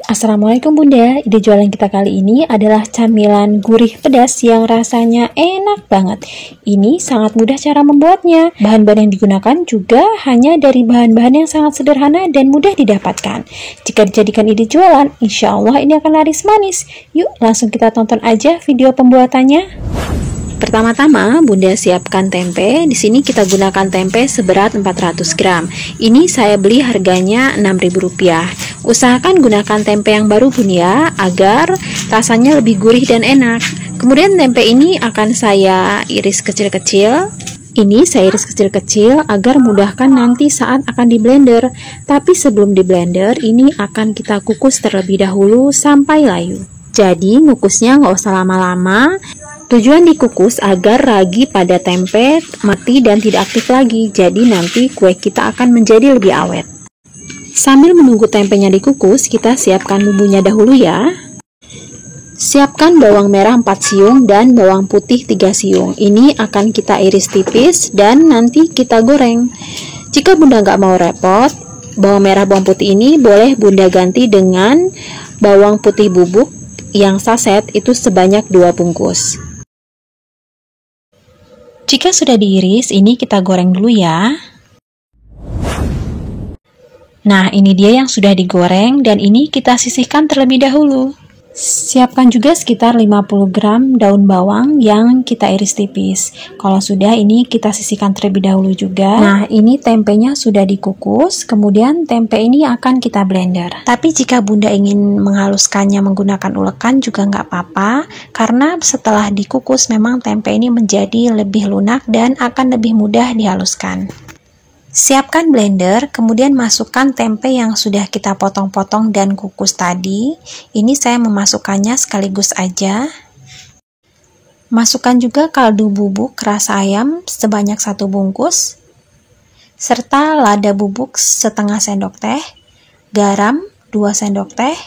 Assalamualaikum Bunda, ide jualan kita kali ini adalah camilan gurih pedas yang rasanya enak banget. Ini sangat mudah cara membuatnya. Bahan-bahan yang digunakan juga hanya dari bahan-bahan yang sangat sederhana dan mudah didapatkan. Jika dijadikan ide jualan, insya Allah ini akan laris manis. Yuk langsung kita tonton aja video pembuatannya. Pertama-tama, Bunda siapkan tempe. Di sini kita gunakan tempe seberat 400 gram. Ini saya beli harganya Rp6.000. Usahakan gunakan tempe yang baru Bun ya, agar rasanya lebih gurih dan enak. Kemudian tempe ini akan saya iris kecil-kecil. Ini saya iris kecil-kecil agar mudahkan nanti saat akan di blender. Tapi sebelum di blender, ini akan kita kukus terlebih dahulu sampai layu. Jadi ngukusnya nggak usah lama-lama. Tujuan dikukus agar ragi pada tempe mati dan tidak aktif lagi. Jadi nanti kue kita akan menjadi lebih awet. Sambil menunggu tempenya dikukus, kita siapkan bumbunya dahulu ya. Siapkan bawang merah 4 siung dan bawang putih 3 siung. Ini akan kita iris tipis dan nanti kita goreng. Jika Bunda nggak mau repot, bawang merah bawang putih ini boleh Bunda ganti dengan bawang putih bubuk yang saset itu sebanyak 2 bungkus. Jika sudah diiris, ini kita goreng dulu ya. Nah, ini dia yang sudah digoreng dan ini kita sisihkan terlebih dahulu. Siapkan juga sekitar 50 gram daun bawang yang kita iris tipis. Kalau sudah, ini kita sisihkan terlebih dahulu juga. Nah, ini tempenya sudah dikukus, kemudian tempe ini akan kita blender. Tapi jika Bunda ingin menghaluskannya menggunakan ulekan juga nggak apa-apa, karena setelah dikukus memang tempe ini menjadi lebih lunak dan akan lebih mudah dihaluskan. Siapkan blender, kemudian masukkan tempe yang sudah kita potong-potong dan kukus tadi. Ini saya memasukkannya sekaligus aja. Masukkan juga kaldu bubuk rasa ayam sebanyak 1 bungkus, serta lada bubuk setengah sendok teh, garam 2 sendok teh,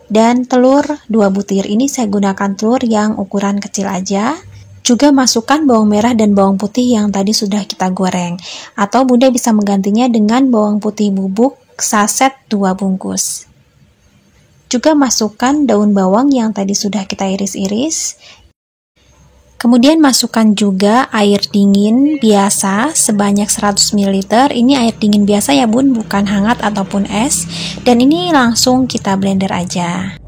dan telur 2 butir. Ini saya gunakan telur yang ukuran kecil aja. Juga masukkan bawang merah dan bawang putih yang tadi sudah kita goreng. Atau Bunda bisa menggantinya dengan bawang putih bubuk saset 2 bungkus. Juga masukkan daun bawang yang tadi sudah kita iris-iris. Kemudian masukkan juga air dingin biasa sebanyak 100 ml. Ini air dingin biasa ya Bun, bukan hangat ataupun es. Dan ini langsung kita blender aja.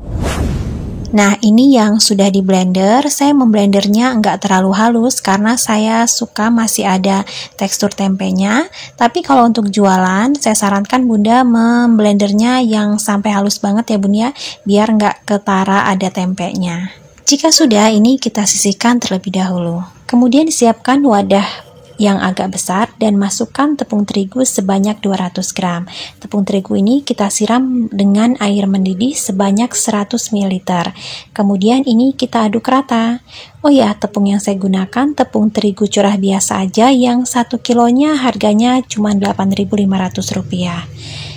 Nah, ini yang sudah di blender. Saya memblendernya nggak terlalu halus karena saya suka masih ada tekstur tempenya. Tapi kalau untuk jualan, saya sarankan Bunda memblendernya yang sampai halus banget ya Bun ya, biar nggak ketara ada tempenya. Jika sudah, ini kita sisihkan terlebih dahulu. Kemudian siapkan wadah yang agak besar dan masukkan tepung terigu sebanyak 200 gram. Tepung terigu ini kita siram dengan air mendidih sebanyak 100 ml. Kemudian ini kita aduk rata. Oh ya, tepung yang saya gunakan tepung terigu curah biasa aja yang 1 kilonya harganya cuma Rp8.500.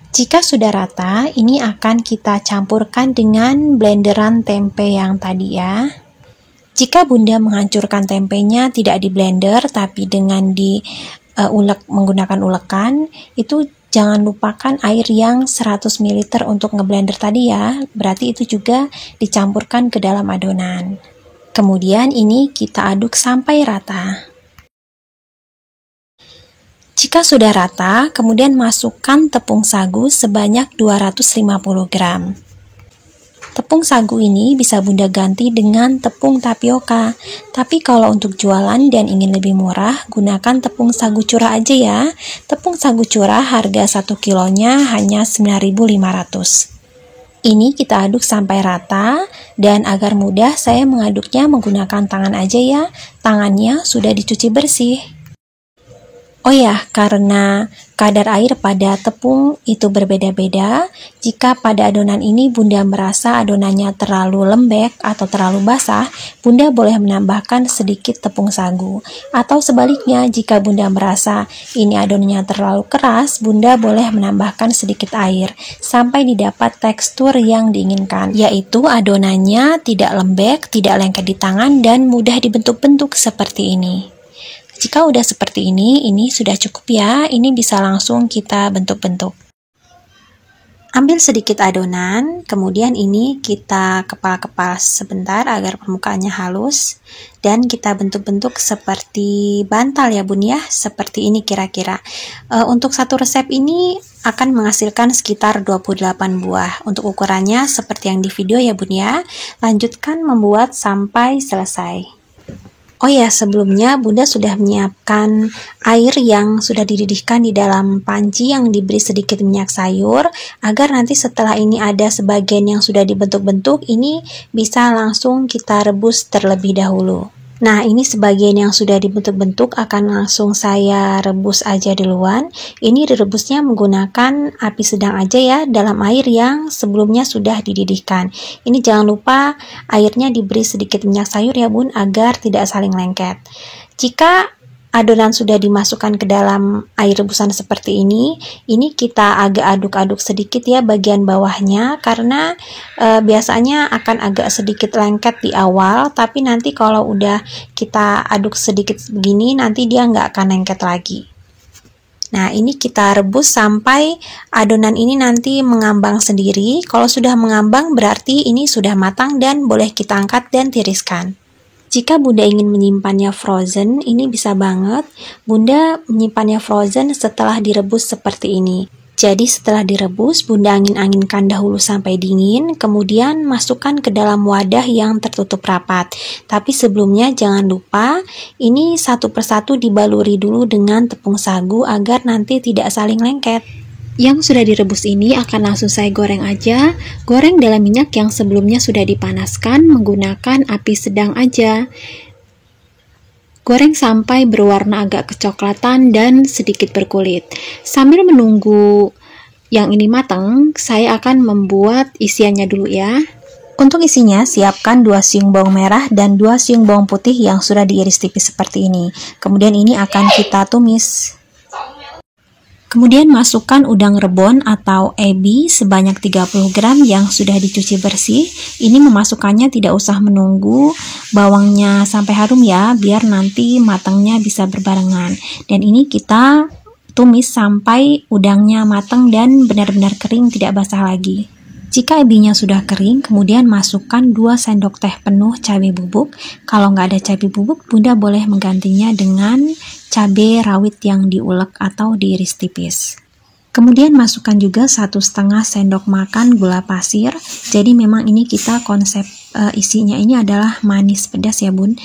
Jika sudah rata, ini akan kita campurkan dengan blenderan tempe yang tadi ya. Jika Bunda menghancurkan tempenya tidak di blender tapi dengan menggunakan ulekan, itu jangan lupakan air yang 100 ml untuk ngeblender tadi ya. Berarti itu juga dicampurkan ke dalam adonan. Kemudian ini kita aduk sampai rata. Jika sudah rata, kemudian masukkan tepung sagu sebanyak 250 gram. Tepung sagu ini bisa Bunda ganti dengan tepung tapioka. Tapi kalau untuk jualan dan ingin lebih murah, gunakan tepung sagu curah aja ya. Tepung sagu curah harga 1 kilonya hanya Rp9.500. Ini kita aduk sampai rata, dan agar mudah saya mengaduknya menggunakan tangan aja ya. Tangannya sudah dicuci bersih. Oh ya, karena kadar air pada tepung itu berbeda-beda, jika pada adonan ini Bunda merasa adonannya terlalu lembek atau terlalu basah, Bunda boleh menambahkan sedikit tepung sagu. Atau sebaliknya, jika Bunda merasa ini adonannya terlalu keras, Bunda boleh menambahkan sedikit air, sampai didapat tekstur yang diinginkan, yaitu adonannya tidak lembek, tidak lengket di tangan, dan mudah dibentuk-bentuk seperti ini. Jika udah seperti ini sudah cukup ya. Ini bisa langsung kita bentuk-bentuk. Ambil sedikit adonan, kemudian ini kita kepal-kepal sebentar agar permukaannya halus, dan kita bentuk-bentuk seperti bantal ya bun ya, seperti ini kira-kira. Untuk satu resep ini akan menghasilkan sekitar 28 buah. Untuk ukurannya seperti yang di video ya bun ya. Lanjutkan membuat sampai selesai. Oh ya, sebelumnya Bunda sudah menyiapkan air yang sudah dididihkan di dalam panci yang diberi sedikit minyak sayur, agar nanti setelah ini ada sebagian yang sudah dibentuk-bentuk, ini bisa langsung kita rebus terlebih dahulu. Nah, ini sebagian yang sudah dibentuk-bentuk akan langsung saya rebus aja duluan. Ini direbusnya menggunakan api sedang aja ya, dalam air yang sebelumnya sudah dididihkan. Ini jangan lupa airnya diberi sedikit minyak sayur ya bun, agar tidak saling lengket. Jika adonan sudah dimasukkan ke dalam air rebusan seperti ini kita agak aduk-aduk sedikit ya bagian bawahnya, karena biasanya akan agak sedikit lengket di awal, tapi nanti kalau udah kita aduk sedikit begini, nanti dia nggak akan lengket lagi. Nah, ini kita rebus sampai adonan ini nanti mengambang sendiri. Kalau sudah mengambang berarti ini sudah matang dan boleh kita angkat dan tiriskan. Jika Bunda ingin menyimpannya frozen, ini bisa banget. Bunda menyimpannya frozen setelah direbus seperti ini. Jadi setelah direbus, Bunda angin-anginkan dahulu sampai dingin, kemudian masukkan ke dalam wadah yang tertutup rapat. Tapi sebelumnya jangan lupa, ini satu persatu dibaluri dulu dengan tepung sagu agar nanti tidak saling lengket. Yang sudah direbus ini akan langsung saya goreng aja. Goreng dalam minyak yang sebelumnya sudah dipanaskan menggunakan api sedang aja. Goreng sampai berwarna agak kecoklatan dan sedikit berkulit. Sambil menunggu yang ini matang, saya akan membuat isiannya dulu ya. Untuk isinya, siapkan 2 siung bawang merah dan 2 siung bawang putih yang sudah diiris tipis seperti ini. Kemudian ini akan kita tumis. Kemudian masukkan udang rebon atau ebi sebanyak 30 gram yang sudah dicuci bersih. Ini memasukkannya tidak usah menunggu bawangnya sampai harum ya, biar nanti matangnya bisa berbarengan. Dan ini kita tumis sampai udangnya matang dan benar-benar kering, tidak basah lagi. Jika ebinya sudah kering, kemudian masukkan 2 sendok teh penuh cabai bubuk. Kalau nggak ada cabai bubuk, Bunda boleh menggantinya dengan cabai rawit yang diulek atau diiris tipis. Kemudian masukkan juga 1,5 sendok makan gula pasir. Jadi memang ini kita konsep isinya ini adalah manis pedas ya bun.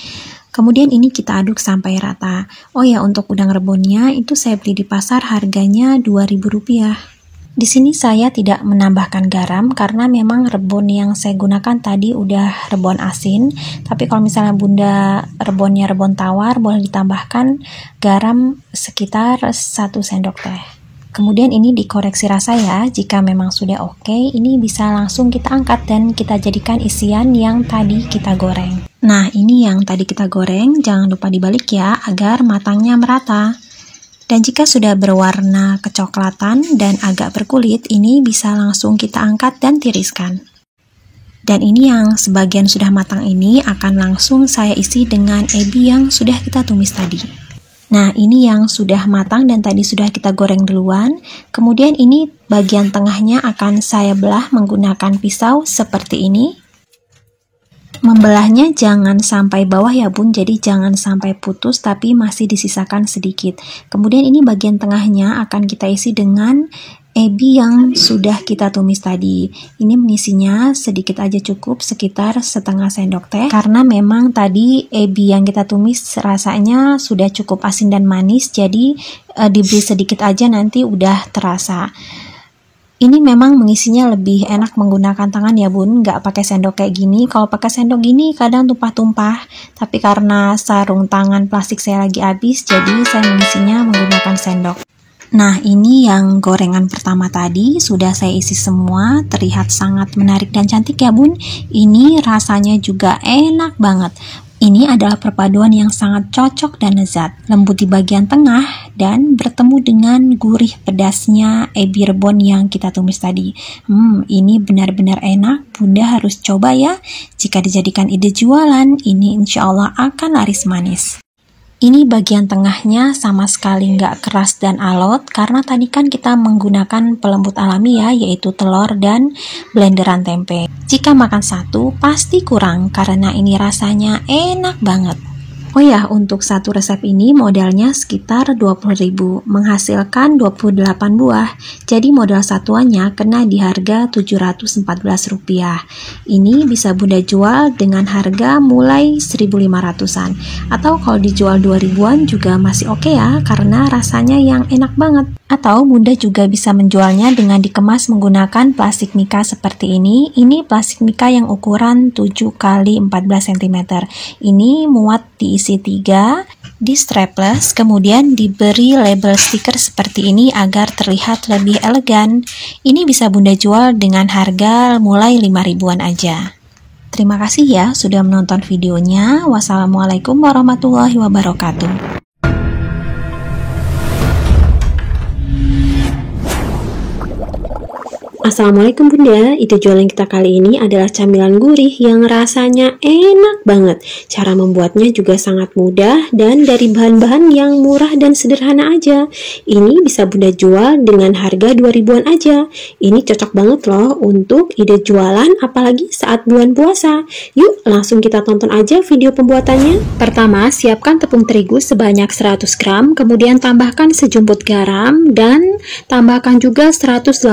Kemudian ini kita aduk sampai rata. Oh ya, untuk udang rebonnya itu saya beli di pasar, harganya Rp2.000. Di sini saya tidak menambahkan garam karena memang rebon yang saya gunakan tadi udah rebon asin. Tapi kalau misalnya Bunda rebonnya rebon tawar, boleh ditambahkan garam sekitar 1 sendok teh. Kemudian ini dikoreksi rasa ya, jika memang sudah oke, ini bisa langsung kita angkat dan kita jadikan isian yang tadi kita goreng. Nah, ini yang tadi kita goreng, jangan lupa dibalik ya, agar matangnya merata. Dan jika sudah berwarna kecoklatan dan agak berkulit, ini bisa langsung kita angkat dan tiriskan. Dan ini yang sebagian sudah matang ini akan langsung saya isi dengan ebi yang sudah kita tumis tadi. Nah, ini yang sudah matang dan tadi sudah kita goreng duluan. Kemudian ini bagian tengahnya akan saya belah menggunakan pisau seperti ini. Membelahnya jangan sampai bawah ya bun, jadi jangan sampai putus tapi masih disisakan sedikit. Kemudian ini bagian tengahnya akan kita isi dengan ebi yang sudah kita tumis tadi. Ini mengisinya sedikit aja cukup, sekitar setengah sendok teh. Karena memang tadi ebi yang kita tumis rasanya sudah cukup asin dan manis, jadi diberi sedikit aja nanti udah terasa. Ini memang mengisinya lebih enak menggunakan tangan ya bun, nggak pakai sendok kayak gini. Kalau pakai sendok gini kadang tumpah-tumpah, tapi karena sarung tangan plastik saya lagi habis, jadi saya mengisinya menggunakan sendok. Nah, ini yang gorengan pertama tadi sudah saya isi semua, terlihat sangat menarik dan cantik ya bun. Ini rasanya juga enak banget. Ini adalah perpaduan yang sangat cocok dan lezat, lembut di bagian tengah dan bertemu dengan gurih pedasnya ebi rebon yang kita tumis tadi. Ini benar-benar enak, Bunda harus coba ya. Jika dijadikan ide jualan, ini insya Allah akan laris manis. Ini bagian tengahnya sama sekali nggak keras dan alot, karena tadi kan kita menggunakan pelembut alami ya, yaitu telur dan blenderan tempe. Jika makan satu, pasti kurang, karena ini rasanya enak banget. Oh ya, untuk satu resep ini modalnya sekitar 20.000, menghasilkan 28 buah. Jadi modal satuannya kena di harga Rp714. Ini bisa Bunda jual dengan harga mulai 1.500-an. Atau kalau dijual 2.000-an juga masih oke ya, karena rasanya yang enak banget. Atau Bunda juga bisa menjualnya dengan dikemas menggunakan plastik mika seperti ini. Ini plastik mika yang ukuran 7 x 14 cm. Ini muat diisi 3, di strapless, kemudian diberi label stiker seperti ini agar terlihat lebih elegan. Ini bisa Bunda jual dengan harga mulai 5.000-an aja. Terima kasih ya sudah menonton videonya. Wassalamualaikum warahmatullahi wabarakatuh. Assalamualaikum Bunda, ide jualan kita kali ini adalah camilan gurih yang rasanya enak banget. Cara membuatnya juga sangat mudah dan dari bahan-bahan yang murah dan sederhana aja. Ini bisa Bunda jual dengan harga 2.000-an aja. Ini cocok banget loh untuk ide jualan apalagi saat bulan puasa. Yuk langsung kita tonton aja video pembuatannya. Pertama, siapkan tepung terigu sebanyak 100 gram, kemudian tambahkan sejumput garam dan tambahkan juga 180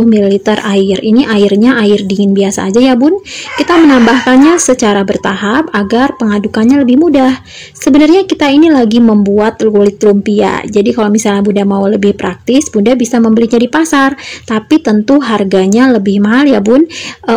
ml air. Ini airnya air dingin biasa aja ya Bun. Kita menambahkannya secara bertahap agar pengadukannya lebih mudah. Sebenarnya kita ini lagi membuat kulit lumpia. Jadi kalau misalnya Bunda mau lebih praktis, Bunda bisa membelinya di pasar. Tapi tentu harganya lebih mahal ya Bun.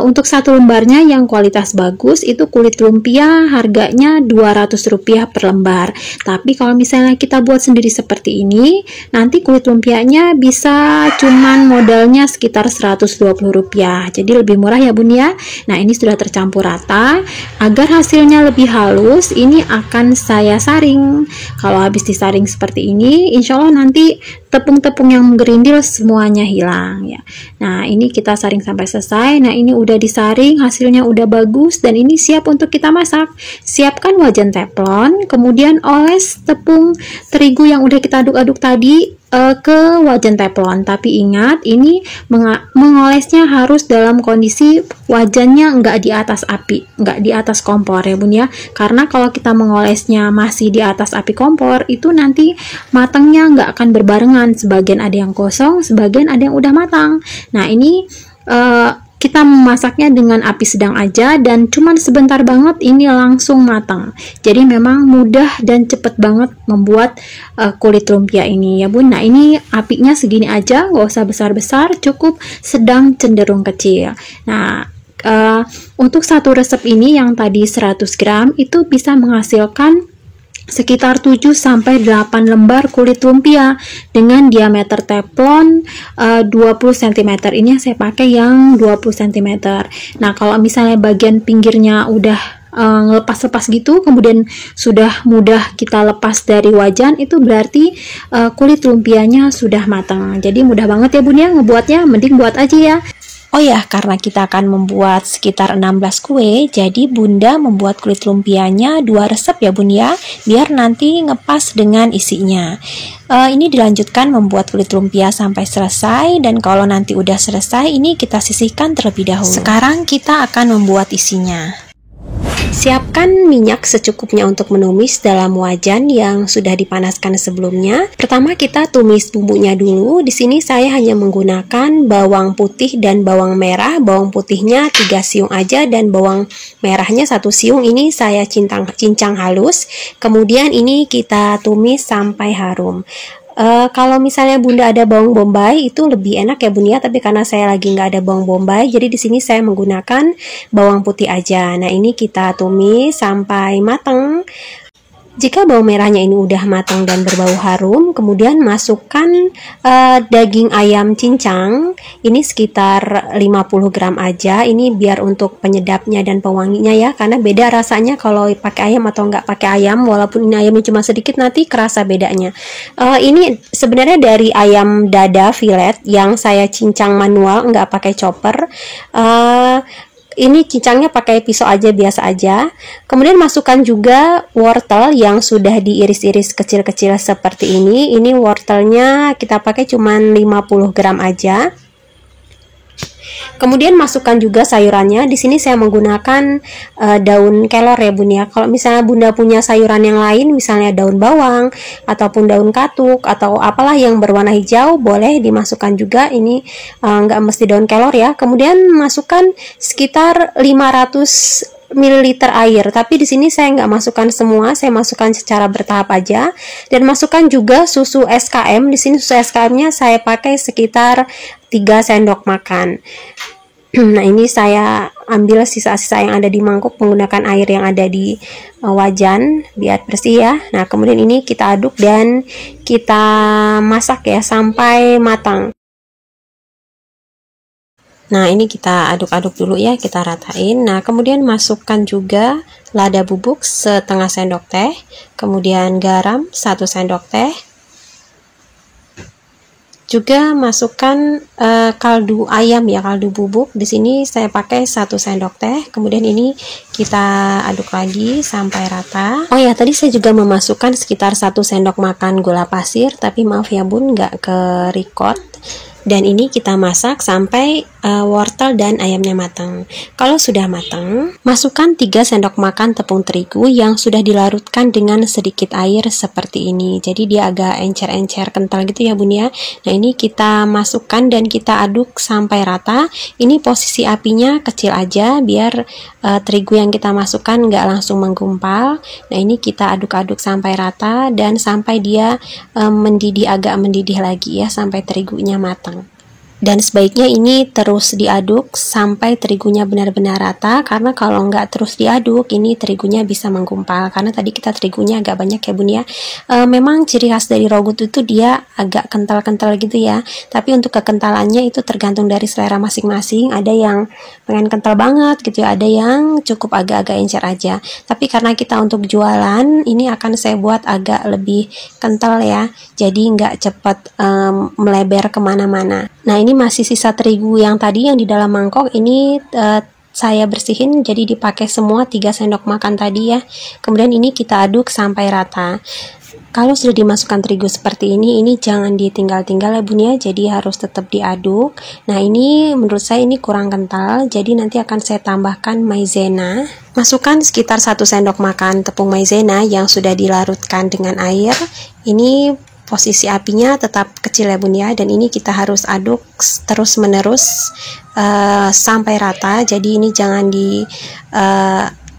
Untuk satu lembarnya yang kualitas bagus itu kulit lumpia harganya Rp200 per lembar. Tapi kalau misalnya kita buat sendiri seperti ini, nanti kulit lumpianya bisa cuman modalnya sekitar Rp120. Jadi lebih murah ya Bun ya. Nah ini sudah tercampur rata. Agar hasilnya lebih halus, ini akan saya saring. Kalau habis disaring seperti ini, insya Allah nanti tepung-tepung yang gerindil semuanya hilang ya. Nah ini kita saring sampai selesai. Nah ini udah disaring, hasilnya udah bagus dan ini siap untuk kita masak. Siapkan wajan teflon, kemudian oles tepung terigu yang udah kita aduk-aduk tadi ke wajan teflon. Tapi ingat, ini mengolesnya harus dalam kondisi wajannya nggak di atas api, nggak di atas kompor ya Bun ya. Karena kalau kita mengolesnya masih di atas api kompor, itu nanti matangnya nggak akan berbarengan. Sebagian ada yang kosong, sebagian ada yang udah matang. Nah ini kita memasaknya dengan api sedang aja dan cuman sebentar banget ini langsung matang. Jadi memang mudah dan cepet banget membuat kulit lumpia ini ya Bun. Nah ini apinya segini aja, nggak usah besar-besar, cukup sedang cenderung kecil. Nah untuk satu resep ini yang tadi 100 gram itu bisa menghasilkan sekitar 7-8 lembar kulit lumpia dengan diameter teflon 20 cm. Ini yang saya pakai yang 20 cm. Nah kalau misalnya bagian pinggirnya udah lepas-lepas gitu, kemudian sudah mudah kita lepas dari wajan, itu berarti kulit lumpianya sudah matang. Jadi mudah banget ya Bun ya ngebuatnya, mending buat aja ya. Oh ya, karena kita akan membuat sekitar 16 kue, jadi Bunda membuat kulit lumpianya 2 resep ya Bun ya, biar nanti ngepas dengan isinya. Ini dilanjutkan membuat kulit lumpia sampai selesai, dan kalau nanti udah selesai, ini kita sisihkan terlebih dahulu. Sekarang kita akan membuat isinya. Siapkan minyak secukupnya untuk menumis dalam wajan yang sudah dipanaskan sebelumnya. Pertama kita tumis bumbunya dulu. Di sini saya hanya menggunakan bawang putih dan bawang merah. Bawang putihnya 3 siung aja dan bawang merahnya 1 siung. Ini saya cincang halus. Kemudian ini kita tumis sampai harum. Kalau misalnya Bunda ada bawang bombay itu lebih enak ya Bun ya, tapi karena saya lagi nggak ada bawang bombay, jadi di sini saya menggunakan bawang putih aja. Nah ini kita tumis sampai matang. Jika bawang merahnya ini udah matang dan berbau harum, kemudian masukkan daging ayam cincang. Ini sekitar 50 gram aja. Ini biar untuk penyedapnya dan pewanginya ya, karena beda rasanya kalau pakai ayam atau nggak pakai ayam. Walaupun ini ayamnya cuma sedikit, nanti kerasa bedanya. Ini sebenarnya dari ayam dada fillet yang saya cincang manual, nggak pakai chopper. Ini cincangnya pakai pisau aja, biasa aja. Kemudian masukkan juga wortel yang sudah diiris-iris kecil-kecil seperti ini. Ini wortelnya kita pakai cuman 50 gram aja. Kemudian masukkan juga sayurannya. Di sini saya menggunakan daun kelor ya Bun ya. Kalau misalnya Bunda punya sayuran yang lain, misalnya daun bawang ataupun daun katuk atau apalah yang berwarna hijau, boleh dimasukkan juga. Ini nggak mesti daun kelor ya. Kemudian masukkan sekitar 500 ml air, tapi di sini saya nggak masukkan semua, saya masukkan secara bertahap aja. Dan masukkan juga susu SKM. Di sini susu SKM-nya saya pakai sekitar 3 sendok makan. Nah, ini saya ambil sisa-sisa yang ada di mangkuk menggunakan air yang ada di wajan biar bersih ya. Nah, kemudian ini kita aduk dan kita masak ya sampai matang. Nah, ini kita aduk-aduk dulu ya, kita ratain. Nah, kemudian masukkan juga lada bubuk setengah sendok teh, kemudian garam 1 sendok teh. Juga masukkan kaldu ayam ya, kaldu bubuk. Di sini saya pakai 1 sendok teh. Kemudian ini kita aduk lagi sampai rata. Oh ya, tadi saya juga memasukkan sekitar 1 sendok makan gula pasir, tapi maaf ya Bun, nggak ke record. Dan ini kita masak sampai wortel dan ayamnya matang. Kalau sudah matang, masukkan 3 sendok makan tepung terigu yang sudah dilarutkan dengan sedikit air seperti ini. Jadi dia agak encer-encer kental gitu ya Bun ya. Nah, ini kita masukkan dan kita aduk sampai rata. Ini posisi apinya kecil aja biar terigu yang kita masukkan nggak langsung menggumpal. Nah, ini kita aduk-aduk sampai rata dan sampai dia mendidih, agak mendidih lagi ya, sampai terigunya matang. Dan sebaiknya ini terus diaduk sampai terigunya benar-benar rata, karena kalau nggak terus diaduk ini terigunya bisa menggumpal, karena tadi kita terigunya agak banyak ya Bun ya. Memang ciri khas dari raw good itu dia agak kental-kental gitu ya, tapi untuk kekentalannya itu tergantung dari selera masing-masing. Ada yang pengen kental banget gitu ya, ada yang cukup agak-agak encer aja. Tapi karena kita untuk jualan, ini akan saya buat agak lebih kental ya, jadi nggak cepat melebar kemana-mana. Nah, ini masih sisa terigu yang tadi yang di dalam mangkok, ini saya bersihin, jadi dipakai semua 3 sendok makan tadi ya. Kemudian ini kita aduk sampai rata. Kalau sudah dimasukkan terigu seperti ini jangan ditinggal-tinggal ya Bun ya, jadi harus tetap diaduk. Nah, ini menurut saya ini kurang kental, jadi nanti akan saya tambahkan maizena. Masukkan sekitar 1 sendok makan tepung maizena yang sudah dilarutkan dengan air. Ini posisi apinya tetap kecil ya Bun ya, dan ini kita harus aduk terus menerus sampai rata. Jadi ini jangan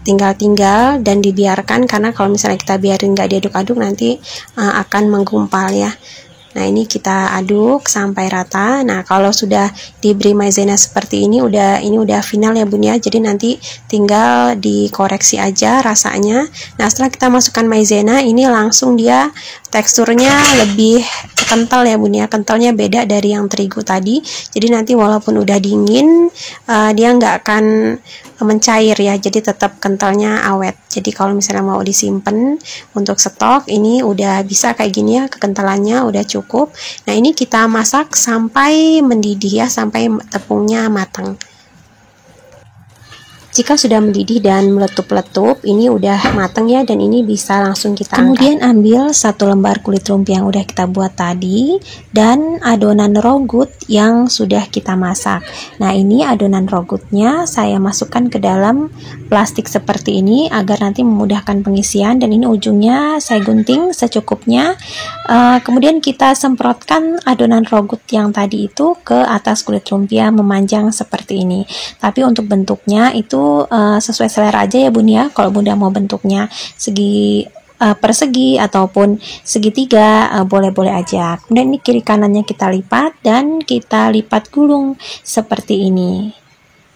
tinggal-tinggal dan dibiarkan, karena kalau misalnya kita biarin nggak diaduk-aduk nanti akan menggumpal ya. Nah, ini kita aduk sampai rata. Nah, kalau sudah diberi maizena seperti ini udah final ya Bun ya. Jadi nanti tinggal dikoreksi aja rasanya. Nah, setelah kita masukkan maizena, ini langsung dia teksturnya lebih kental ya Bun ya. Kentalnya beda dari yang terigu tadi. Jadi nanti walaupun udah dingin, dia nggak akan mencair ya. Jadi tetap kentalnya awet. Jadi kalau misalnya mau disimpan untuk stok, ini udah bisa kayak gini ya, kekentalannya udah cukup. Nah, ini kita masak sampai mendidih ya, sampai tepungnya matang. Jika sudah mendidih dan meletup-letup, ini udah matang ya, dan ini bisa langsung kita Kemudian ambil 1 lembar kulit lumpia yang udah kita buat tadi dan adonan raw good yang sudah kita masak. Nah, ini adonan raw goodnya saya masukkan ke dalam plastik seperti ini agar nanti memudahkan pengisian, dan ini ujungnya saya gunting secukupnya. Kemudian kita semprotkan adonan raw good yang tadi itu ke atas kulit lumpia memanjang seperti ini. Tapi untuk bentuknya itu sesuai selera aja ya Bun ya. Kalau Bunda mau bentuknya segi persegi ataupun segitiga, boleh-boleh aja. Kemudian ini kiri kanannya kita lipat dan kita lipat gulung seperti ini.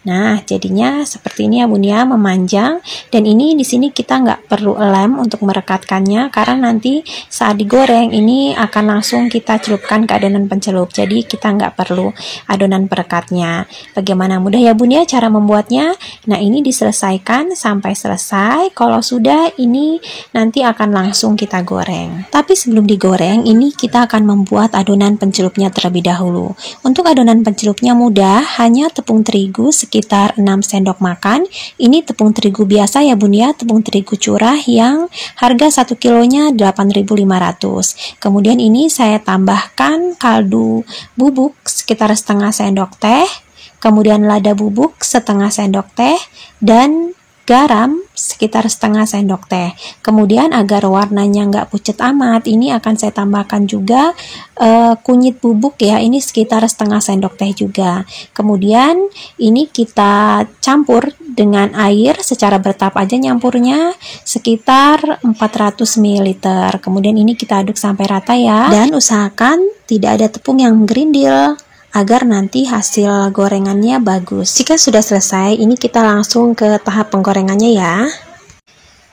Nah, jadinya seperti ini ya Bun ya, memanjang. Dan ini di sini kita nggak perlu lem untuk merekatkannya, karena nanti saat digoreng ini akan langsung kita celupkan ke adonan pencelup. Jadi kita nggak perlu adonan perekatnya. Bagaimana mudah ya Bun ya cara membuatnya? Nah, ini diselesaikan sampai selesai. Kalau sudah, ini nanti akan langsung kita goreng. Tapi sebelum digoreng, ini kita akan membuat adonan pencelupnya terlebih dahulu. Untuk adonan pencelupnya mudah, hanya tepung terigu sekitar sekitar 6 sendok makan. Ini tepung terigu biasa ya bun ya, tepung terigu curah yang harga 1 kilonya 8.500. Kemudian ini saya tambahkan kaldu bubuk sekitar setengah sendok teh, kemudian lada bubuk setengah sendok teh, dan garam sekitar setengah sendok teh. Kemudian agar warnanya nggak pucat amat, ini akan saya tambahkan juga kunyit bubuk ya, ini sekitar setengah sendok teh juga. Kemudian ini kita campur dengan air secara bertahap aja nyampurnya, sekitar 400 ml. Kemudian ini kita aduk sampai rata ya, dan usahakan tidak ada tepung yang gerindil agar nanti hasil gorengannya bagus. Jika sudah selesai, ini kita langsung ke tahap penggorengannya ya.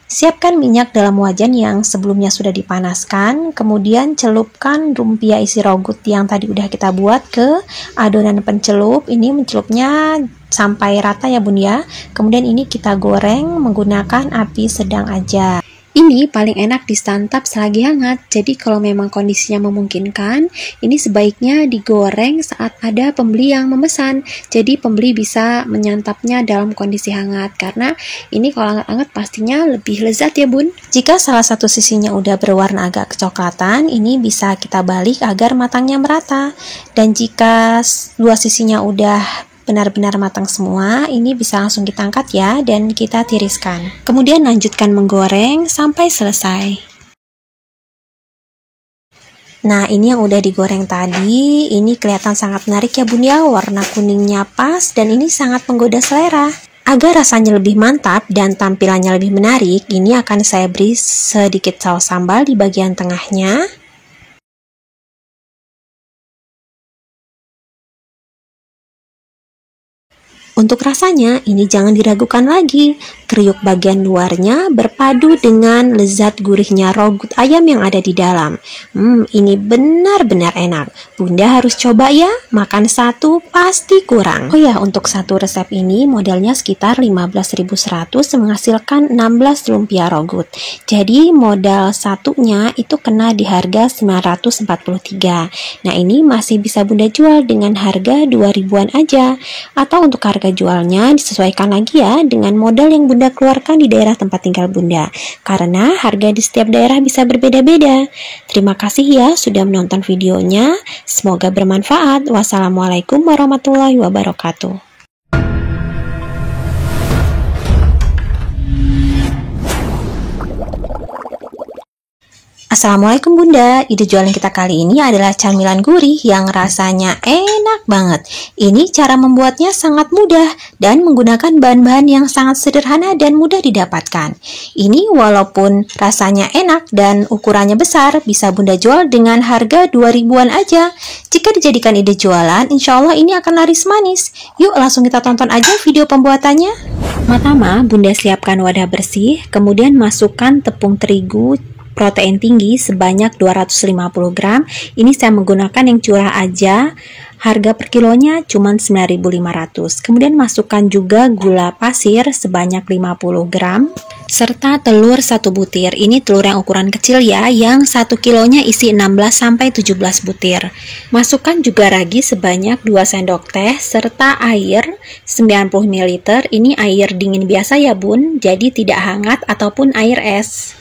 Siapkan minyak dalam wajan yang sebelumnya sudah dipanaskan, kemudian celupkan lumpia isi rogut yang tadi udah kita buat ke adonan pencelup. Ini mencelupnya sampai rata ya bun ya. Kemudian ini kita goreng menggunakan api sedang aja. Ini paling enak disantap selagi hangat, jadi kalau memang kondisinya memungkinkan, ini sebaiknya digoreng saat ada pembeli yang memesan. Jadi pembeli bisa menyantapnya dalam kondisi hangat, karena ini kalau hangat-hangat pastinya lebih lezat ya bun. Jika salah satu sisinya udah berwarna agak kecoklatan, ini bisa kita balik agar matangnya merata. Dan jika dua sisinya udah benar-benar matang semua, ini bisa langsung kita angkat ya, dan kita tiriskan. Kemudian lanjutkan menggoreng sampai selesai. Nah, ini yang udah digoreng tadi, ini kelihatan sangat menarik ya bun ya, warna kuningnya pas dan ini sangat menggoda selera. Agar rasanya lebih mantap dan tampilannya lebih menarik, ini akan saya beri sedikit saus sambal di bagian tengahnya. Untuk rasanya, ini jangan diragukan lagi. Kriuk bagian luarnya berpadu dengan lezat gurihnya rogut ayam yang ada di dalam. Ini benar-benar enak. Bunda harus coba ya, makan satu pasti kurang. Oh ya, untuk satu resep ini modelnya sekitar 15.100 menghasilkan 16 lumpia rogut. Jadi modal satunya itu kena di harga 943. Nah, ini masih bisa Bunda jual dengan harga 2.000-an aja. Atau untuk harga jualnya disesuaikan lagi ya dengan modal yang Bunda keluarkan di daerah tempat tinggal Bunda, karena harga di setiap daerah bisa berbeda-beda. Terima kasih ya sudah menonton videonya, semoga bermanfaat. Wassalamualaikum warahmatullahi wabarakatuh. Assalamualaikum Bunda, ide jualan kita kali ini adalah camilan gurih yang rasanya enak banget. Ini cara membuatnya sangat mudah dan menggunakan bahan-bahan yang sangat sederhana dan mudah didapatkan. Ini walaupun rasanya enak dan ukurannya besar, bisa Bunda jual dengan harga 2.000-an aja. Jika dijadikan ide jualan, insya Allah ini akan laris manis. Yuk langsung kita tonton aja video pembuatannya. Pertama, Bunda siapkan wadah bersih, kemudian masukkan tepung terigu protein tinggi sebanyak 250 gram. Ini saya menggunakan yang curah aja. Harga per kilonya cuma 9.500. Kemudian masukkan juga gula pasir sebanyak 50 gram serta telur 1 butir. Ini telur yang ukuran kecil ya, yang 1 kilonya isi 16-17 butir. Masukkan juga ragi sebanyak 2 sendok teh serta air 90 ml. Ini air dingin biasa ya bun, jadi tidak hangat ataupun air es.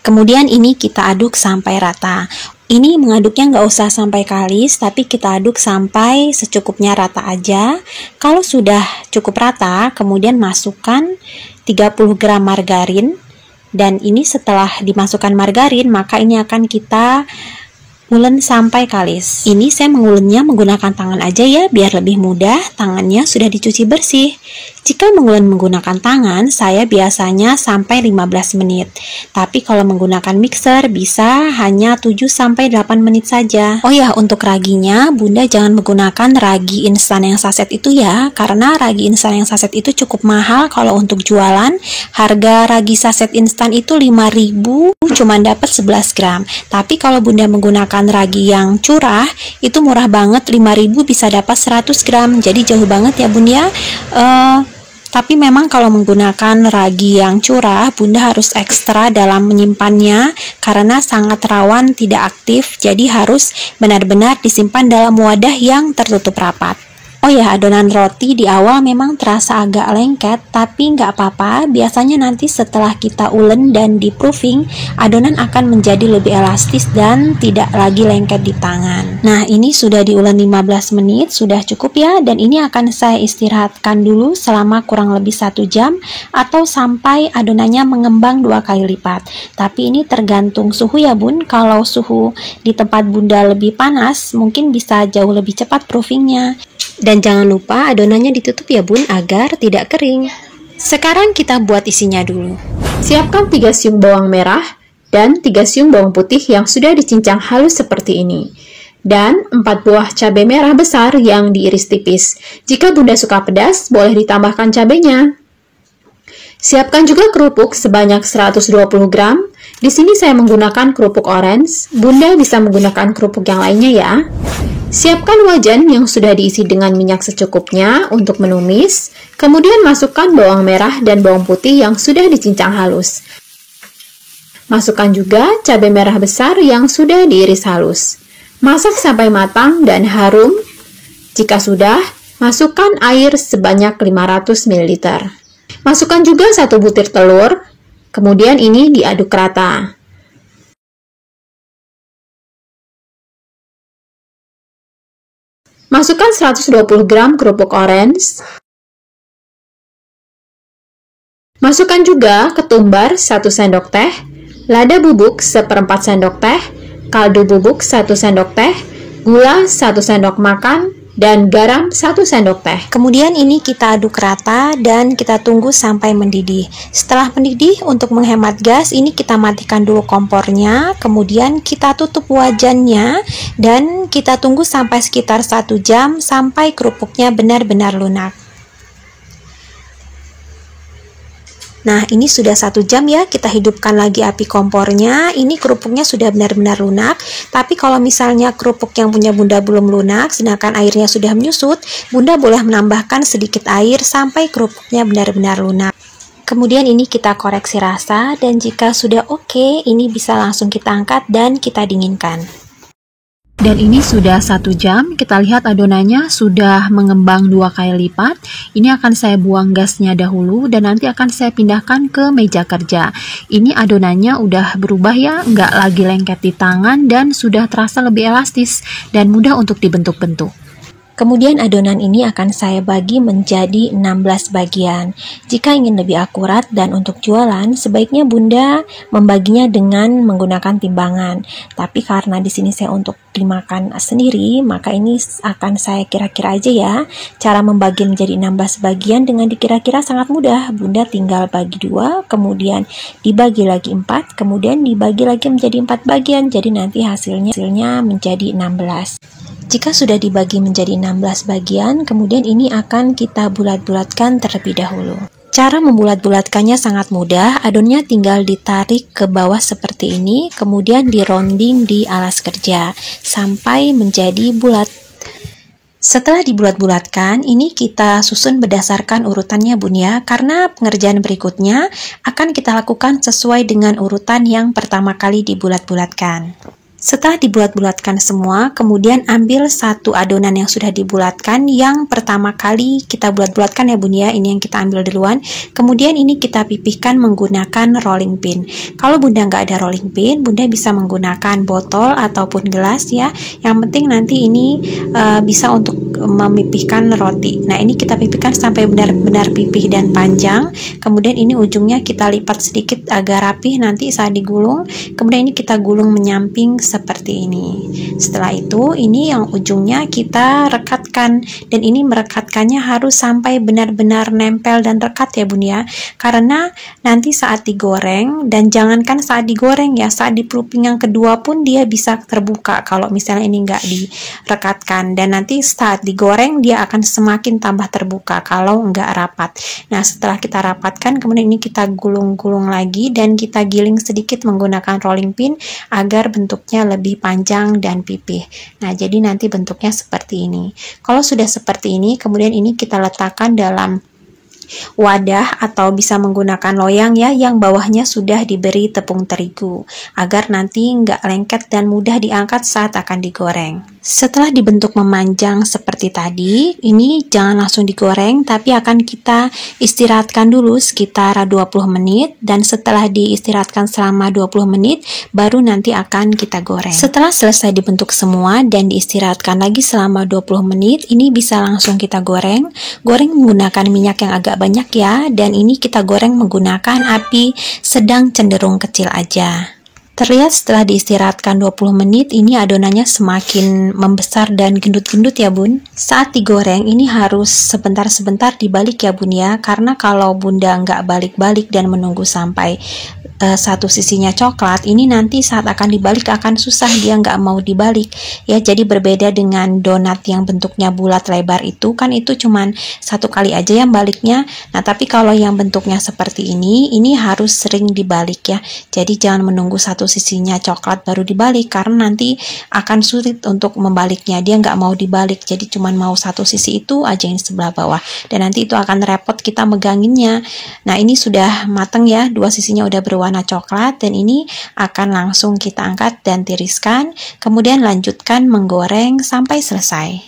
Kemudian ini kita aduk sampai rata. Ini mengaduknya nggak usah sampai kalis, tapi kita aduk sampai secukupnya rata aja. Kalau sudah cukup rata, kemudian masukkan 30 gram margarin. Dan ini setelah dimasukkan margarin, maka ini akan kita ulen sampai kalis. Ini saya mengulennya menggunakan tangan aja ya, biar lebih mudah. Tangannya sudah dicuci bersih. Jika mengulen menggunakan tangan, saya biasanya sampai 15 menit. Tapi kalau menggunakan mixer bisa hanya 7-8 menit saja. Oh ya, untuk raginya Bunda jangan menggunakan ragi instan yang saset itu ya, karena ragi instan yang saset itu cukup mahal. Kalau untuk jualan, harga ragi saset instan itu 5.000, cuma dapat 11 gram. Tapi kalau Bunda menggunakan ragi yang curah, itu murah banget, 5.000 bisa dapat 100 gram. Jadi jauh banget ya Bunda ya. Tapi memang kalau menggunakan ragi yang curah, Bunda harus ekstra dalam menyimpannya karena sangat rawan tidak aktif, jadi harus benar-benar disimpan dalam wadah yang tertutup rapat. Oh ya, adonan roti di awal memang terasa agak lengket, tapi nggak apa-apa. Biasanya nanti setelah kita ulen dan di proofing, adonan akan menjadi lebih elastis dan tidak lagi lengket di tangan. Nah, ini sudah diulen 15 menit, sudah cukup ya. Dan ini akan saya istirahatkan dulu selama kurang lebih 1 jam atau sampai adonannya mengembang 2 kali lipat. Tapi ini tergantung suhu ya bun. Kalau suhu di tempat bunda lebih panas, mungkin bisa jauh lebih cepat proofingnya. Dan jangan lupa adonannya ditutup ya bun agar tidak kering. Sekarang kita buat isinya dulu. Siapkan 3 siung bawang merah dan 3 siung bawang putih yang sudah dicincang halus seperti ini. Dan 4 buah cabai merah besar yang diiris tipis. Jika bunda suka pedas, boleh ditambahkan cabainya. Siapkan juga kerupuk sebanyak 120 gram. Di sini saya menggunakan kerupuk orange. Bunda bisa menggunakan kerupuk yang lainnya ya. Siapkan wajan yang sudah diisi dengan minyak secukupnya untuk menumis. Kemudian masukkan bawang merah dan bawang putih yang sudah dicincang halus. Masukkan juga cabai merah besar yang sudah diiris halus. Masak sampai matang dan harum. Jika sudah, masukkan air sebanyak 500 ml. Masukkan juga 1 butir telur. Kemudian ini diaduk rata. Masukkan 120 gram kerupuk orange. Masukkan juga ketumbar 1 sendok teh, lada bubuk 1/4 sendok teh, kaldu bubuk 1 sendok teh, gula 1 sendok makan, dan garam 1 sendok teh. Kemudian ini kita aduk rata dan kita tunggu sampai mendidih. Setelah mendidih, untuk menghemat gas, ini kita matikan dulu kompornya, kemudian kita tutup wajannya dan kita tunggu sampai sekitar 1 jam sampai kerupuknya benar-benar lunak. Nah, ini sudah 1 jam ya, kita hidupkan lagi api kompornya. Ini kerupuknya sudah benar-benar lunak. Tapi kalau misalnya kerupuk yang punya bunda belum lunak, sedangkan airnya sudah menyusut, bunda boleh menambahkan sedikit air sampai kerupuknya benar-benar lunak. Kemudian ini kita koreksi rasa, dan jika sudah oke, ini bisa langsung kita angkat dan kita dinginkan. Dan ini sudah 1 jam, kita lihat adonannya sudah mengembang 2 kali lipat. Ini akan saya buang gasnya dahulu dan nanti akan saya pindahkan ke meja kerja. Ini adonannya udah berubah ya, nggak lagi lengket di tangan dan sudah terasa lebih elastis dan mudah untuk dibentuk-bentuk. Kemudian adonan ini akan saya bagi menjadi 16 bagian. Jika ingin lebih akurat dan untuk jualan, sebaiknya bunda membaginya dengan menggunakan timbangan. Tapi karena di sini saya untuk dimakan sendiri, maka ini akan saya kira-kira aja ya. Cara membagi menjadi 16 bagian dengan dikira-kira sangat mudah. Bunda tinggal bagi 2, kemudian dibagi lagi 4, kemudian dibagi lagi menjadi 4 bagian. Jadi nanti hasilnya menjadi 16. Jika sudah dibagi menjadi 16 bagian, kemudian ini akan kita bulat-bulatkan terlebih dahulu. Cara membulat-bulatkannya sangat mudah, adonannya tinggal ditarik ke bawah seperti ini, kemudian dironding di alas kerja, sampai menjadi bulat. Setelah dibulat-bulatkan, ini kita susun berdasarkan urutannya bun ya, karena pengerjaan berikutnya akan kita lakukan sesuai dengan urutan yang pertama kali dibulat-bulatkan. Setelah dibulat-bulatkan semua, kemudian ambil 1 adonan yang sudah dibulatkan, yang pertama kali kita bulat-bulatkan ya bun ya, ini yang kita ambil duluan. Kemudian ini kita pipihkan menggunakan rolling pin. Kalau bunda nggak ada rolling pin, bunda bisa menggunakan botol ataupun gelas ya. Yang penting nanti ini bisa untuk memipihkan roti. Nah, ini kita pipihkan sampai benar-benar pipih dan panjang. Kemudian ini ujungnya kita lipat sedikit agar rapih nanti saat digulung. Kemudian ini kita gulung menyamping seperti ini. Setelah itu, ini yang ujungnya kita rekatkan, dan ini merekatkannya harus sampai benar-benar nempel dan rekat ya bun ya, karena nanti saat digoreng, dan jangankan saat digoreng ya, saat di proofing yang kedua pun dia bisa terbuka kalau misalnya ini nggak direkatkan, dan nanti saat digoreng dia akan semakin tambah terbuka kalau nggak rapat. Nah, setelah kita rapatkan, kemudian ini kita gulung-gulung lagi dan kita giling sedikit menggunakan rolling pin agar bentuknya lebih panjang dan pipih. Nah, jadi nanti bentuknya seperti ini. Kalau sudah seperti ini, kemudian ini kita letakkan dalam wadah atau bisa menggunakan loyang ya yang bawahnya sudah diberi tepung terigu agar nanti nggak lengket dan mudah diangkat saat akan digoreng. Setelah dibentuk memanjang seperti tadi, ini jangan langsung digoreng tapi akan kita istirahatkan dulu sekitar 20 menit dan setelah diistirahatkan selama 20 menit baru nanti akan kita goreng. Setelah selesai dibentuk semua dan diistirahatkan lagi selama 20 menit, ini bisa langsung kita goreng. Goreng menggunakan minyak yang agak banyak ya, dan ini kita goreng menggunakan api sedang cenderung kecil aja. Terlihat setelah diistirahatkan 20 menit, ini adonannya semakin membesar dan gendut-gendut ya bun. Saat digoreng, ini harus sebentar-sebentar dibalik ya bun ya, karena kalau bunda nggak balik-balik dan menunggu sampai satu sisinya coklat, ini nanti saat akan dibalik akan susah, dia nggak mau dibalik ya. Jadi berbeda dengan donat yang bentuknya bulat lebar itu, kan itu cuman satu kali aja yang baliknya. Nah tapi kalau yang bentuknya seperti ini harus sering dibalik ya. Jadi jangan menunggu satu sisinya coklat baru dibalik, karena nanti akan sulit untuk membaliknya, dia nggak mau dibalik, jadi cuman mau satu sisi itu aja yang sebelah bawah, dan nanti itu akan repot kita meganginnya. Nah ini sudah matang ya, dua sisinya udah berwarna coklat, dan ini akan langsung kita angkat dan tiriskan, kemudian lanjutkan menggoreng sampai selesai.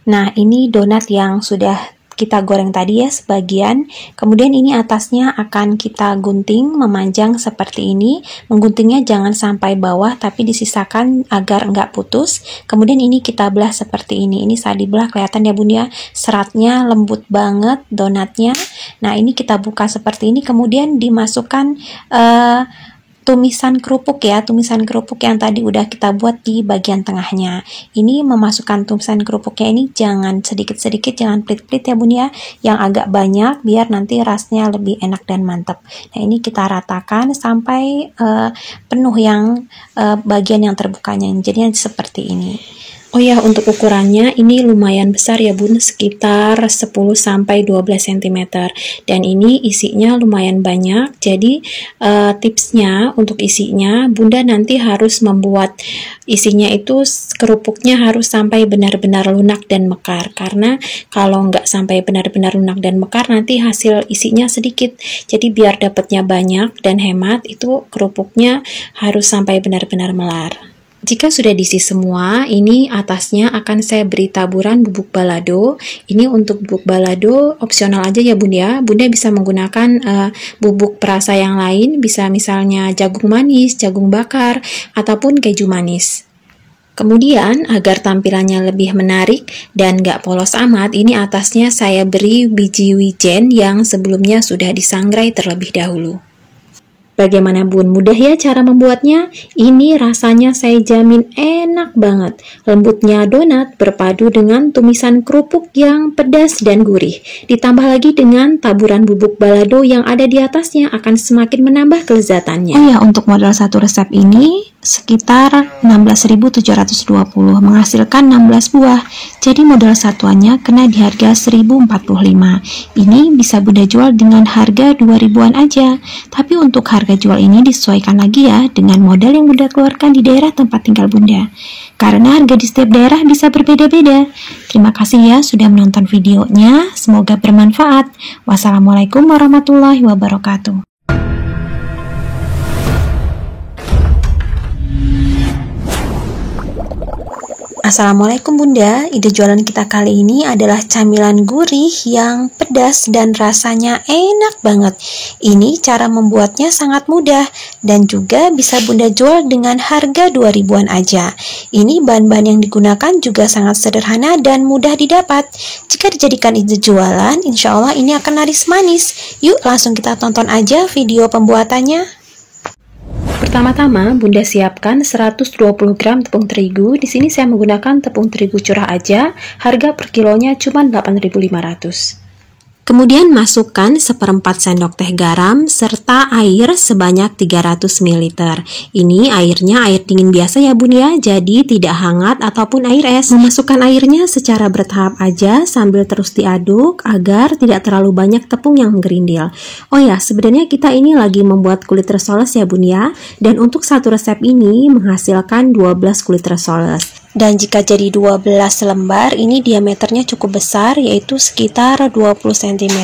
Nah ini donat yang sudah kita goreng tadi ya sebagian, kemudian ini atasnya akan kita gunting memanjang seperti ini. Mengguntingnya jangan sampai bawah tapi disisakan agar enggak putus. Kemudian ini kita belah seperti ini. Ini saat dibelah kelihatan ya bun ya, seratnya lembut banget donatnya. Nah ini kita buka seperti ini, kemudian dimasukkan tumisan kerupuk ya, tumisan kerupuk yang tadi udah kita buat di bagian tengahnya. Ini memasukkan tumisan kerupuknya ini jangan sedikit-sedikit, jangan pelit-pelit ya bun ya, yang agak banyak biar nanti rasanya lebih enak dan mantap. Nah ini kita ratakan sampai penuh yang bagian yang terbukanya, jadinya seperti ini. Oh ya, untuk ukurannya ini lumayan besar ya bun, sekitar 10-12 cm, dan ini isinya lumayan banyak. Jadi tipsnya untuk isinya, bunda nanti harus membuat isinya itu kerupuknya harus sampai benar-benar lunak dan mekar, karena kalau nggak sampai benar-benar lunak dan mekar nanti hasil isinya sedikit. Jadi biar dapatnya banyak dan hemat, itu kerupuknya harus sampai benar-benar melar. Jika sudah diisi semua, ini atasnya akan saya beri taburan bubuk balado. Ini untuk bubuk balado opsional aja ya bun ya. Bunda bisa menggunakan bubuk perasa yang lain, bisa misalnya jagung manis, jagung bakar, ataupun keju manis. Kemudian agar tampilannya lebih menarik dan gak polos amat, ini atasnya saya beri biji wijen yang sebelumnya sudah disangrai terlebih dahulu. Bagaimana bun? Mudah ya cara membuatnya? Ini rasanya saya jamin enak banget. Lembutnya donat berpadu dengan tumisan kerupuk yang pedas dan gurih. Ditambah lagi dengan taburan bubuk balado yang ada di atasnya akan semakin menambah kelezatannya. Oh ya, untuk modal satu resep ini sekitar 16.720, menghasilkan 16 buah. Jadi modal satuannya kena di harga 1.045. Ini bisa bunda jual dengan harga 2.000-an aja. Tapi untuk harga jual ini disesuaikan lagi ya dengan modal yang bunda keluarkan di daerah tempat tinggal bunda, karena harga di setiap daerah bisa berbeda-beda. Terima kasih ya sudah menonton videonya, semoga bermanfaat. Wassalamualaikum warahmatullahi wabarakatuh. Assalamualaikum bunda, ide jualan kita kali ini adalah camilan gurih yang pedas dan rasanya enak banget. Ini cara membuatnya sangat mudah dan juga bisa bunda jual dengan harga 2.000-an aja. Ini bahan-bahan yang digunakan juga sangat sederhana dan mudah didapat. Jika dijadikan ide jualan, insya Allah ini akan laris manis. Yuk langsung kita tonton aja video pembuatannya. Pertama-tama, bunda siapkan 120 gram tepung terigu. Di sini saya menggunakan tepung terigu curah aja. Harga per kilonya cuma 8.500. Kemudian masukkan 1/4 sendok teh garam serta air sebanyak 300 ml. Ini airnya air dingin biasa ya bun ya, jadi tidak hangat ataupun air es. Memasukkan airnya secara bertahap aja sambil terus diaduk agar tidak terlalu banyak tepung yang menggerindil. Oh ya, sebenarnya kita ini lagi membuat kulit risoles ya bun ya, dan untuk satu resep ini menghasilkan 12 kulit risoles. Dan jika jadi 12 lembar, ini diameternya cukup besar, yaitu sekitar 20 cm.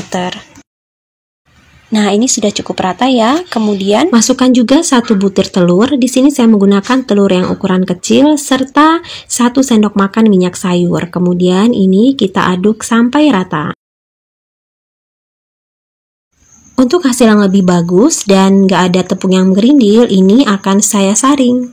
Nah, ini sudah cukup rata ya. Kemudian masukkan juga 1 butir telur. Di sini saya menggunakan telur yang ukuran kecil serta 1 sendok makan minyak sayur. Kemudian ini kita aduk sampai rata. Untuk hasil yang lebih bagus dan nggak ada tepung yang menggerindil, ini akan saya saring.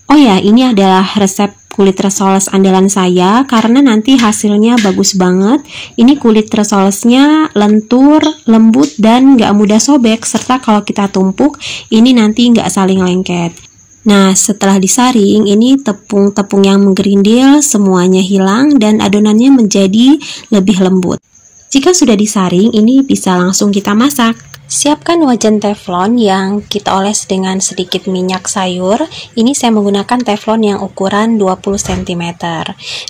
Oh ya, ini adalah resep kulit resoles andalan saya karena nanti hasilnya bagus banget. Ini kulit resolesnya lentur, lembut, dan nggak mudah sobek, serta kalau kita tumpuk, ini nanti nggak saling lengket. Nah, setelah disaring, ini tepung-tepung yang menggerindil semuanya hilang dan adonannya menjadi lebih lembut. Jika sudah disaring, ini bisa langsung kita masak. Siapkan wajan teflon yang kita oles dengan sedikit minyak sayur. Ini saya menggunakan teflon yang ukuran 20 cm.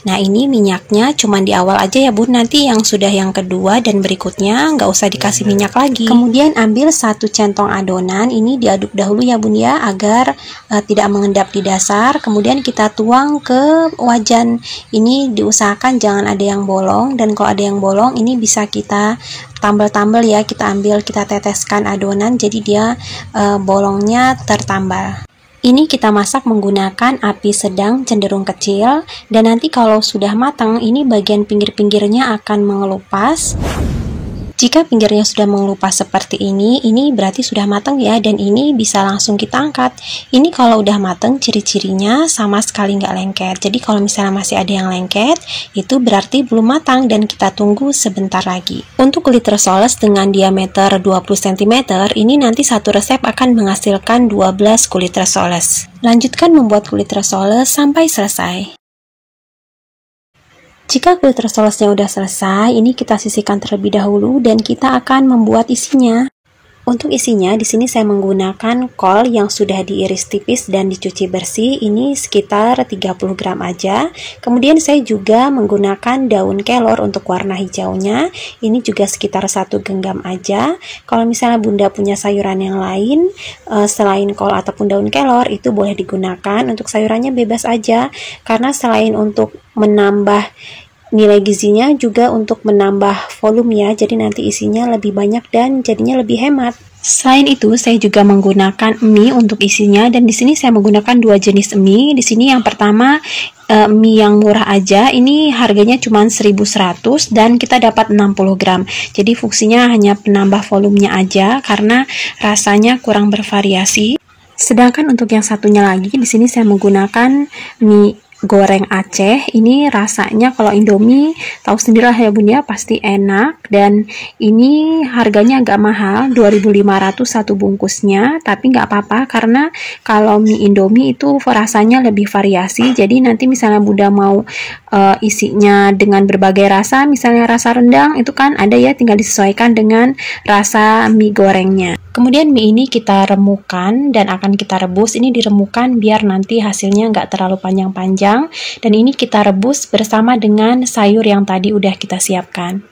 Nah, ini minyaknya cuma di awal aja ya Bun, nanti yang sudah yang kedua dan berikutnya nggak usah dikasih minyak lagi. Kemudian ambil 1 centong adonan, ini diaduk dahulu ya Bun ya, agar tidak mengendap di dasar. Kemudian kita tuang ke wajan. Ini diusahakan jangan ada yang bolong, dan kalau ada yang bolong ini bisa kita tambal-tambal ya, kita teteskan adonan jadi dia bolongnya tertambal. Ini kita masak menggunakan api sedang cenderung kecil, dan nanti kalau sudah matang ini bagian pinggir-pinggirnya akan mengelupas. Jika pinggirnya sudah mengelupas seperti ini berarti sudah matang ya, dan ini bisa langsung kita angkat. Ini kalau udah matang, ciri-cirinya sama sekali nggak lengket. Jadi kalau misalnya masih ada yang lengket, itu berarti belum matang dan kita tunggu sebentar lagi. Untuk kulit resoles dengan diameter 20 cm, ini nanti satu resep akan menghasilkan 12 kulit resoles. Lanjutkan membuat kulit resoles sampai selesai. Jika kulit resolesnya udah selesai, ini kita sisihkan terlebih dahulu dan kita akan membuat isinya. Untuk isinya, di sini saya menggunakan kol yang sudah diiris tipis dan dicuci bersih. Ini sekitar 30 gram aja. Kemudian saya juga menggunakan daun kelor untuk warna hijaunya. Ini juga sekitar 1 genggam aja. Kalau misalnya Bunda punya sayuran yang lain selain kol ataupun daun kelor, itu boleh digunakan. Untuk sayurannya bebas aja, karena selain untuk menambah nilai gizinya juga untuk menambah volume ya, jadi nanti isinya lebih banyak dan jadinya lebih hemat. Selain itu, saya juga menggunakan mie untuk isinya, dan di sini saya menggunakan 2 jenis mie. Di sini yang pertama mie yang murah aja, ini harganya cuma 1.100 dan kita dapat 60 gram. Jadi fungsinya hanya penambah volumenya aja karena rasanya kurang bervariasi. Sedangkan untuk yang satunya lagi, di sini saya menggunakan mie goreng Aceh. Ini rasanya kalau Indomie tahu sendirilah ya Bun ya, pasti enak, dan ini harganya agak mahal, 2.500 satu bungkusnya, tapi nggak apa-apa karena kalau mie Indomie itu rasanya lebih variasi. Jadi nanti misalnya Bunda mau isinya dengan berbagai rasa, misalnya rasa rendang itu kan ada ya, tinggal disesuaikan dengan rasa mie gorengnya. Kemudian mie ini kita remukan dan akan kita rebus. Ini diremukan biar nanti hasilnya nggak terlalu panjang-panjang, dan ini kita rebus bersama dengan sayur yang tadi udah kita siapkan.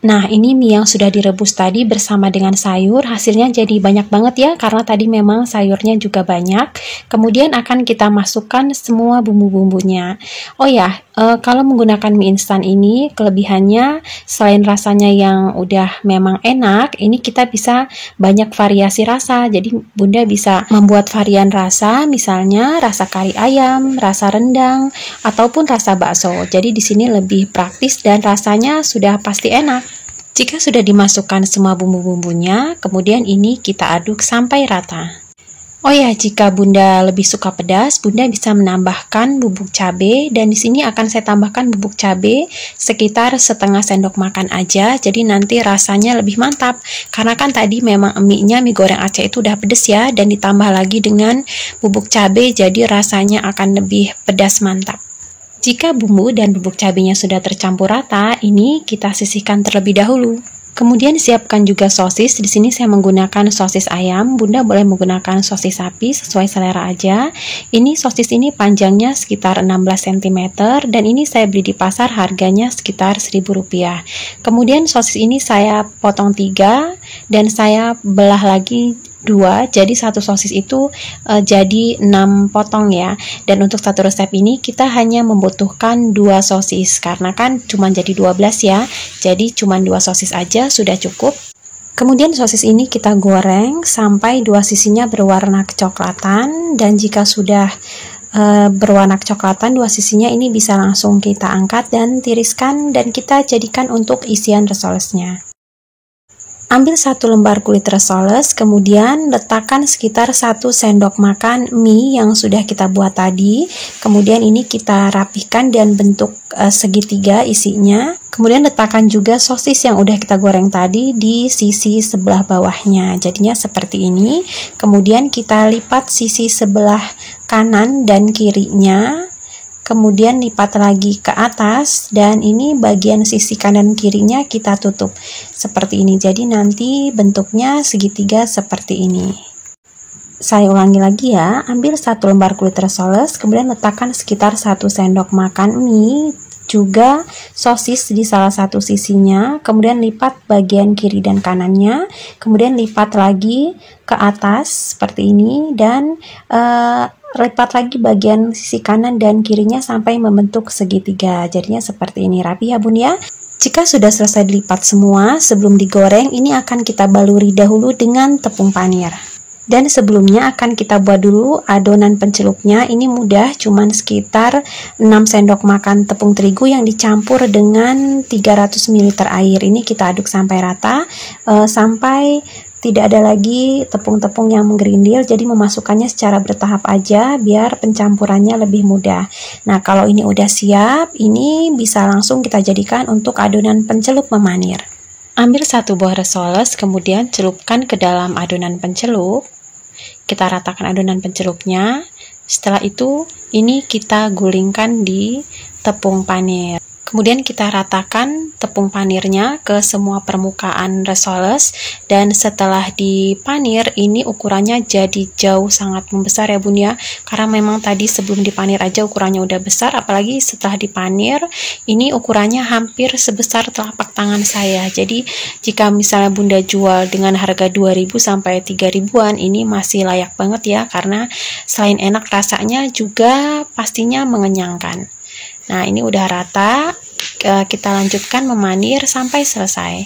Nah, ini mie yang sudah direbus tadi bersama dengan sayur, hasilnya jadi banyak banget ya, karena tadi memang sayurnya juga banyak. Kemudian akan kita masukkan semua bumbu-bumbunya. Oh ya, kalau menggunakan mie instan ini, kelebihannya selain rasanya yang udah memang enak, ini kita bisa banyak variasi rasa. Jadi Bunda bisa membuat varian rasa, misalnya rasa kari ayam, rasa rendang, ataupun rasa bakso. Jadi di sini lebih praktis dan rasanya sudah pasti enak. Jika sudah dimasukkan semua bumbu-bumbunya, kemudian ini kita aduk sampai rata. Oh ya, jika Bunda lebih suka pedas, Bunda bisa menambahkan bubuk cabai, dan di sini akan saya tambahkan bubuk cabai sekitar setengah sendok makan aja, jadi nanti rasanya lebih mantap. Karena kan tadi memang mie-nya, mie goreng Aceh itu udah pedes ya, dan ditambah lagi dengan bubuk cabai, jadi rasanya akan lebih pedas mantap. Jika bumbu dan bubuk cabenya sudah tercampur rata, ini kita sisihkan terlebih dahulu. Kemudian siapkan juga sosis. Di sini saya menggunakan sosis ayam. Bunda boleh menggunakan sosis sapi sesuai selera aja. Ini sosis ini panjangnya sekitar 16 cm dan ini saya beli di pasar, harganya sekitar Rp1.000. Kemudian sosis ini saya potong 3 dan saya belah lagi 2, jadi satu sosis itu jadi 6 potong ya. Dan untuk satu resep ini kita hanya membutuhkan 2 sosis karena kan cuma jadi 12 ya. Jadi cuma 2 sosis aja sudah cukup. Kemudian sosis ini kita goreng sampai 2 sisinya berwarna kecoklatan, dan jika sudah berwarna kecoklatan 2 sisinya, ini bisa langsung kita angkat dan tiriskan dan kita jadikan untuk isian risolesnya. Ambil 1 lembar kulit risoles, kemudian letakkan sekitar 1 sendok makan mie yang sudah kita buat tadi. Kemudian ini kita rapihkan dan bentuk segitiga isinya. Kemudian letakkan juga sosis yang udah kita goreng tadi di sisi sebelah bawahnya. Jadinya seperti ini. Kemudian kita lipat sisi sebelah kanan dan kirinya. Kemudian lipat lagi ke atas, dan ini bagian sisi kanan kirinya kita tutup seperti ini. Jadi nanti bentuknya segitiga seperti ini. Saya ulangi lagi ya, ambil 1 lembar kulit risoles, kemudian letakkan sekitar 1 sendok makan mie, juga sosis di salah satu sisinya, kemudian lipat bagian kiri dan kanannya, kemudian lipat lagi ke atas seperti ini, dan lipat lagi bagian sisi kanan dan kirinya sampai membentuk segitiga. Jadinya seperti ini, rapi ya bun ya. Jika sudah selesai dilipat semua, sebelum digoreng ini akan kita baluri dahulu dengan tepung panir. Dan sebelumnya akan kita buat dulu adonan pencelupnya. Ini mudah, cuman sekitar 6 sendok makan tepung terigu yang dicampur dengan 300 ml air. Ini kita aduk sampai rata, sampai tidak ada lagi tepung-tepung yang menggerindil, jadi memasukkannya secara bertahap aja biar pencampurannya lebih mudah. Nah, kalau ini udah siap, ini bisa langsung kita jadikan untuk adonan pencelup memanir. Ambil 1 buah risoles, kemudian celupkan ke dalam adonan pencelup. Kita ratakan adonan pencelupnya. Setelah itu, ini kita gulingkan di tepung panir. Kemudian kita ratakan tepung panirnya ke semua permukaan risoles, dan setelah dipanir ini ukurannya jadi jauh sangat membesar ya bun ya, karena memang tadi sebelum dipanir aja ukurannya udah besar, apalagi setelah dipanir ini ukurannya hampir sebesar telapak tangan saya. Jadi jika misalnya bunda jual dengan harga 2.000 sampai 3.000-an, ini masih layak banget ya, karena selain enak rasanya juga pastinya mengenyangkan. Nah, ini udah rata, kita lanjutkan memanir sampai selesai.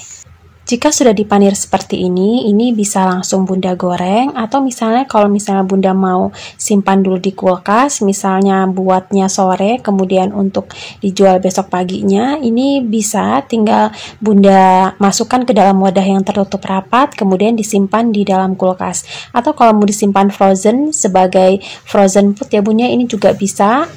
Jika sudah dipanir seperti ini bisa langsung bunda goreng, atau misalnya kalau misalnya bunda mau simpan dulu di kulkas, misalnya buatnya sore kemudian untuk dijual besok paginya, ini bisa tinggal bunda masukkan ke dalam wadah yang tertutup rapat, kemudian disimpan di dalam kulkas. Atau kalau mau disimpan frozen sebagai frozen food ya bunda, ini juga bisa,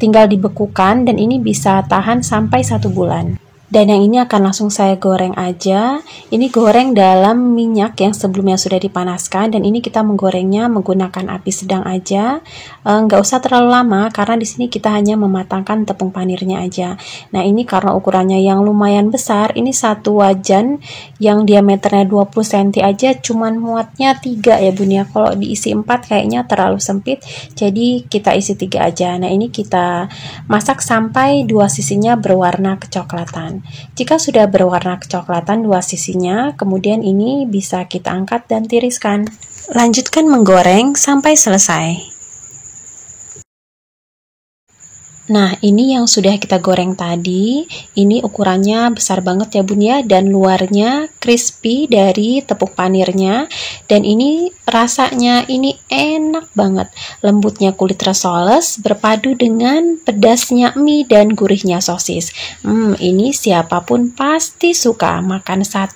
tinggal dibekukan, dan ini bisa tahan sampai 1 bulan. Dan yang ini akan langsung saya goreng aja. Ini goreng dalam minyak yang sebelumnya sudah dipanaskan, dan ini kita menggorengnya menggunakan api sedang aja. Nggak usah terlalu lama karena di sini kita hanya mematangkan tepung panirnya aja. Nah, ini karena ukurannya yang lumayan besar, ini 1 wajan yang diameternya 20 cm aja cuman muatnya 3 ya bun ya. Kalau diisi 4 kayaknya terlalu sempit, jadi kita isi 3 aja. Nah, ini kita masak sampai 2 sisinya berwarna kecoklatan. Jika sudah berwarna kecoklatan 2 sisinya, kemudian ini bisa kita angkat dan tiriskan. Lanjutkan menggoreng sampai selesai. Nah, ini yang sudah kita goreng tadi, ini ukurannya besar banget ya bun ya, dan luarnya crispy dari tepung panirnya, dan ini rasanya ini enak banget. Lembutnya kulit risoles berpadu dengan pedasnya mie dan gurihnya sosis. Ini siapapun pasti suka, makan 1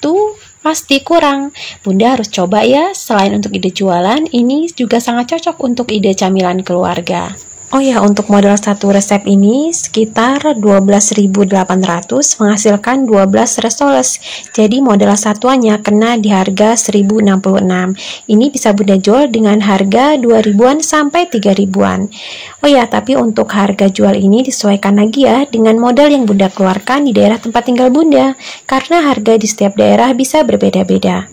pasti kurang. Bunda harus coba ya, selain untuk ide jualan, ini juga sangat cocok untuk ide camilan keluarga. Oh ya, untuk modal 1 resep ini sekitar 12.800 menghasilkan 12 risoles. Jadi modal satuannya kena di harga 1.066. Ini bisa bunda jual dengan harga 2.000-an sampai 3.000-an. Oh ya, tapi untuk harga jual ini disesuaikan lagi ya dengan modal yang bunda keluarkan di daerah tempat tinggal bunda, karena harga di setiap daerah bisa berbeda-beda.